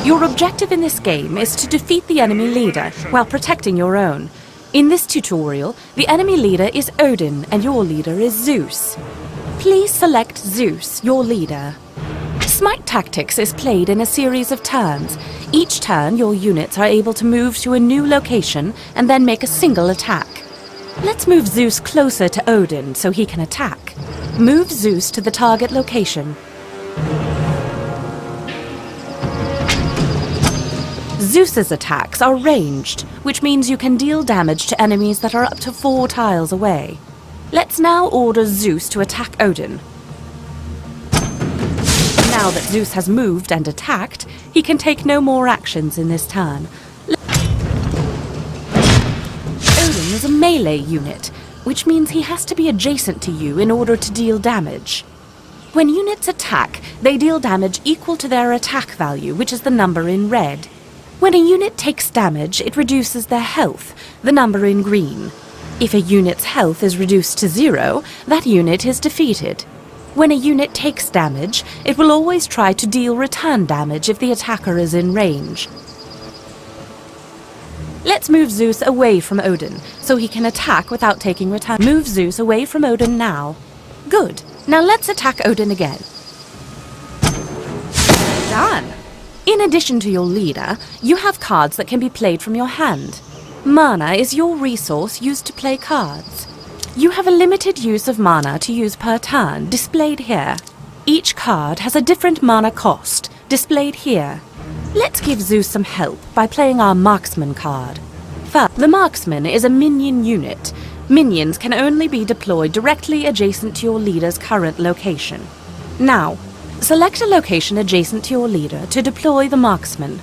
Your objective in this game is to defeat the enemy leader while protecting your own. In this tutorial, the enemy leader is Odin and your leader is Zeus. Please select Zeus, your leader. SMITE Tactics is played in a series of turns. Each turn, your units are able to move to a new location and then make a single attack. Let's move Zeus closer to Odin so he can attack. Move Zeus to the target location. Zeus's attacks are ranged, which means you can deal damage to enemies that are up to 4 tiles away. Let's now order Zeus to attack Odin. Now that Zeus has moved and attacked, he can take no more actions in this turn. Odin is a melee unit, which means he has to be adjacent to you in order to deal damage. When units attack, they deal damage equal to their attack value, which is the number in red. When a unit takes damage, it reduces their health, the number in green. If a unit's health is reduced to 0, that unit is defeated. When a unit takes damage, it will always try to deal return damage if the attacker is in range. Let's move Zeus away from Odin, so he can attack without taking return. Move Zeus away from Odin now. Good. Now let's attack Odin again. Done! In addition to your leader, you have cards that can be played from your hand. Mana is your resource used to play cards. You have a limited use of mana to use per turn, displayed here. Each card has a different mana cost, displayed here. Let's give Zeus some help by playing our Marksman card. First, the Marksman is a minion unit. Minions can only be deployed directly adjacent to your leader's current location. Now, select a location adjacent to your leader to deploy the Marksman.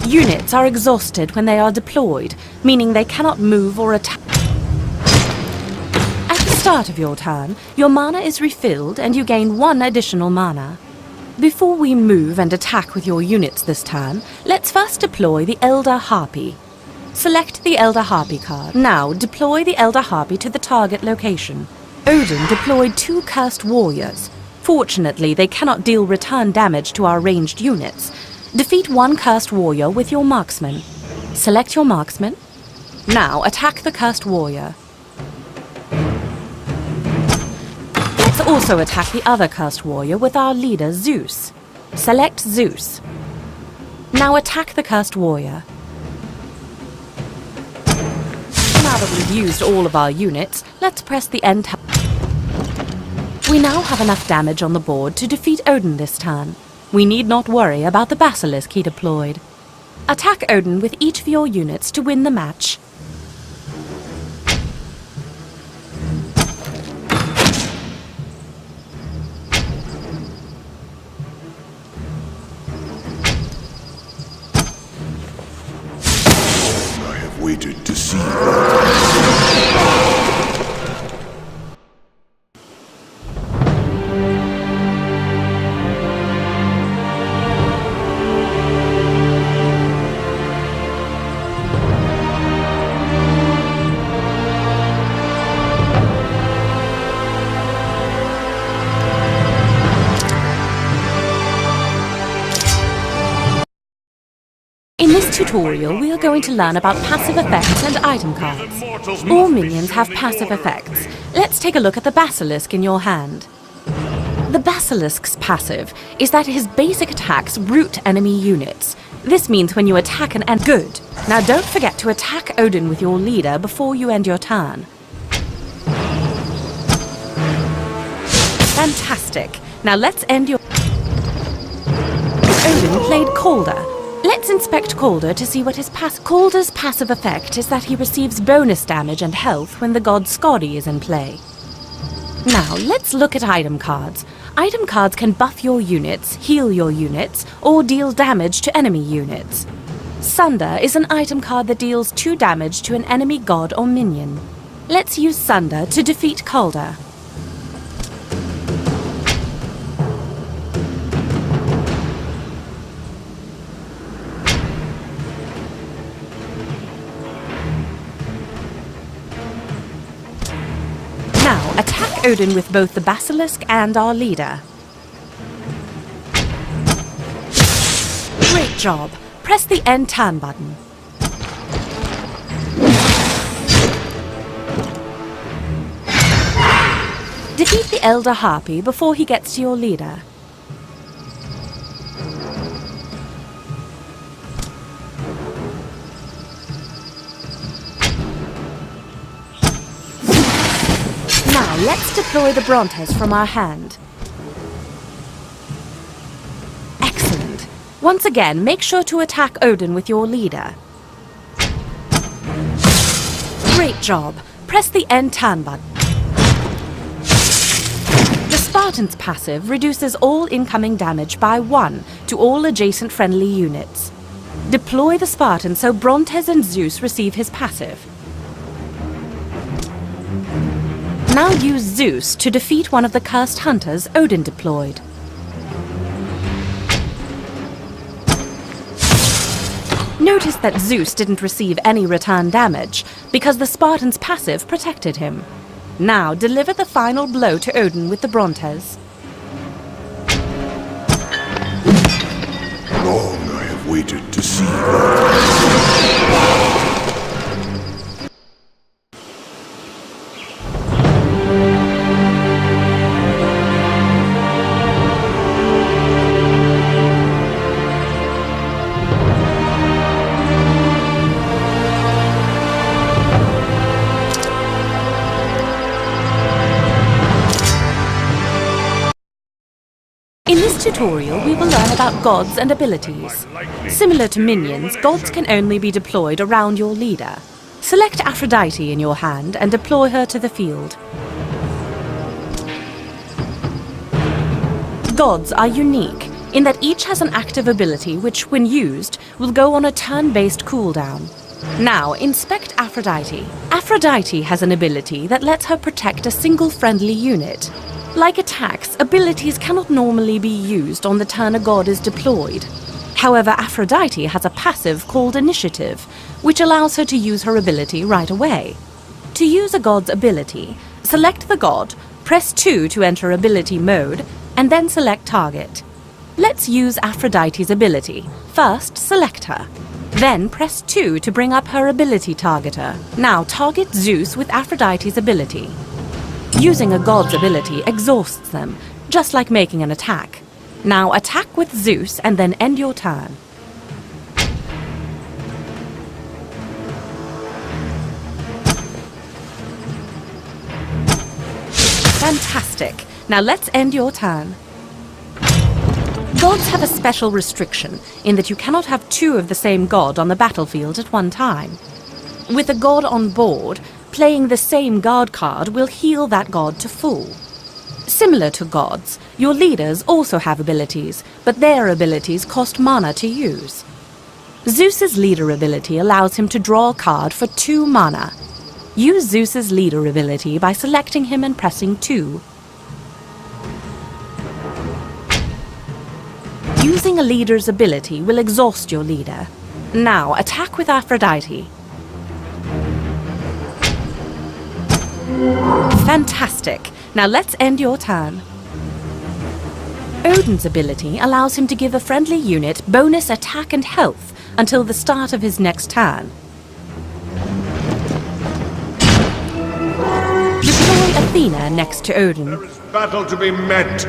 Units are exhausted when they are deployed, meaning they cannot move or attack. At the start of your turn, your mana is refilled and you gain 1 additional mana. Before we move and attack with your units this turn, let's first deploy the Elder Harpy. Select the Elder Harpy card. Now deploy the Elder Harpy to the target location. Odin deployed 2 Cursed Warriors. Fortunately, they cannot deal return damage to our ranged units. Defeat 1 Cursed Warrior with your Marksman. Select your Marksman. Now attack the Cursed Warrior. Let's also attack the other Cursed Warrior with our leader Zeus. Select Zeus. Now attack the Cursed Warrior. Now that we've used all of our units, let's press the end. We now have enough damage on the board to defeat Odin this turn. We need not worry about the basilisk he deployed. Attack Odin with each of your units to win the match. I have waited to see that. In this tutorial, we are going to learn about passive effects and item cards. All minions have passive effects. Let's take a look at the basilisk in your hand. The basilisk's passive is that his basic attacks root enemy units. This means when you attack an enemy... Good. Now don't forget to attack Odin with your leader before you end your turn. Fantastic. Now let's end your... Odin played Calder. Let's inspect Calder to see what his Calder's passive effect is that he receives bonus damage and health when the god Skadi is in play. Now, let's look at item cards. Item cards can buff your units, heal your units, or deal damage to enemy units. Sunder is an item card that deals 2 damage to an enemy god or minion. Let's use Sunder to defeat Calder. Now, attack Odin with both the basilisk and our leader. Great job! Press the end turn button. Defeat the Elder Harpy before he gets to your leader. Now let's deploy the Brontes from our hand. Excellent. Once again, make sure to attack Odin with your leader. Great job. Press the end turn button. The Spartan's passive reduces all incoming damage by 1 to all adjacent friendly units. Deploy the Spartan so Brontes and Zeus receive his passive. Now use Zeus to defeat one of the cursed hunters Odin deployed. Notice that Zeus didn't receive any return damage because the Spartan's passive protected him. Now deliver the final blow to Odin with the Brontes. Long I have waited to see that. In this tutorial, we will learn about gods and abilities. Similar to minions, gods can only be deployed around your leader. Select Aphrodite in your hand and deploy her to the field. Gods are unique in that each has an active ability which, when used, will go on a turn-based cooldown. Now, inspect Aphrodite. Aphrodite has an ability that lets her protect a single friendly unit. Like attacks, abilities cannot normally be used on the turn a god is deployed. However, Aphrodite has a passive called Initiative, which allows her to use her ability right away. To use a god's ability, select the god, press 2 to enter ability mode, and then select target. Let's use Aphrodite's ability. First, select her. Then press 2 to bring up her ability targeter. Now target Zeus with Aphrodite's ability. Using a god's ability exhausts them, just like making an attack. Now attack with Zeus and then end your turn. Fantastic! Now let's end your turn. Gods have a special restriction in that you cannot have 2 of the same god on the battlefield at one time. With a god on board, playing the same god card will heal that god to full. Similar to gods, your leaders also have abilities, but their abilities cost mana to use. Zeus's leader ability allows him to draw a card for 2 mana. Use Zeus's leader ability by selecting him and pressing 2. Using a leader's ability will exhaust your leader. Now attack with Aphrodite. Fantastic! Now let's end your turn. Odin's ability allows him to give a friendly unit bonus attack and health until the start of his next turn. Deploy Athena next to Odin. There is battle to be met.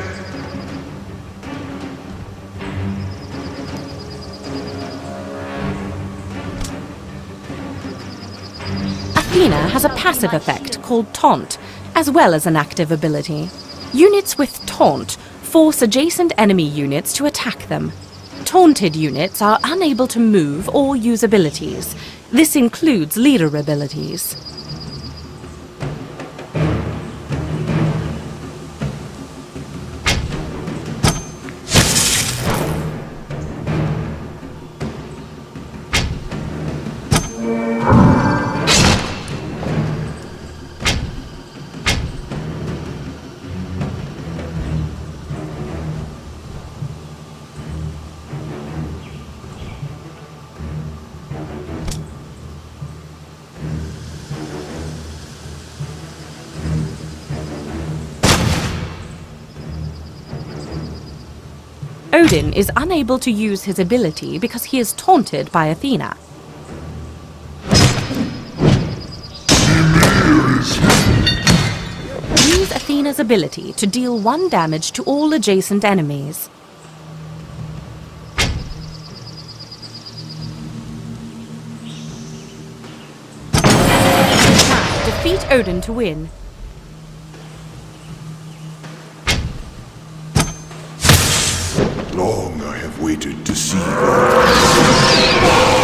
Athena has a passive effect called Taunt, as well as an active ability. Units with Taunt force adjacent enemy units to attack them. Taunted units are unable to move or use abilities. This includes leader abilities. Odin is unable to use his ability because he is taunted by Athena. Use Athena's ability to deal 1 damage to all adjacent enemies. Defeat Odin to win. Long I have waited to see that.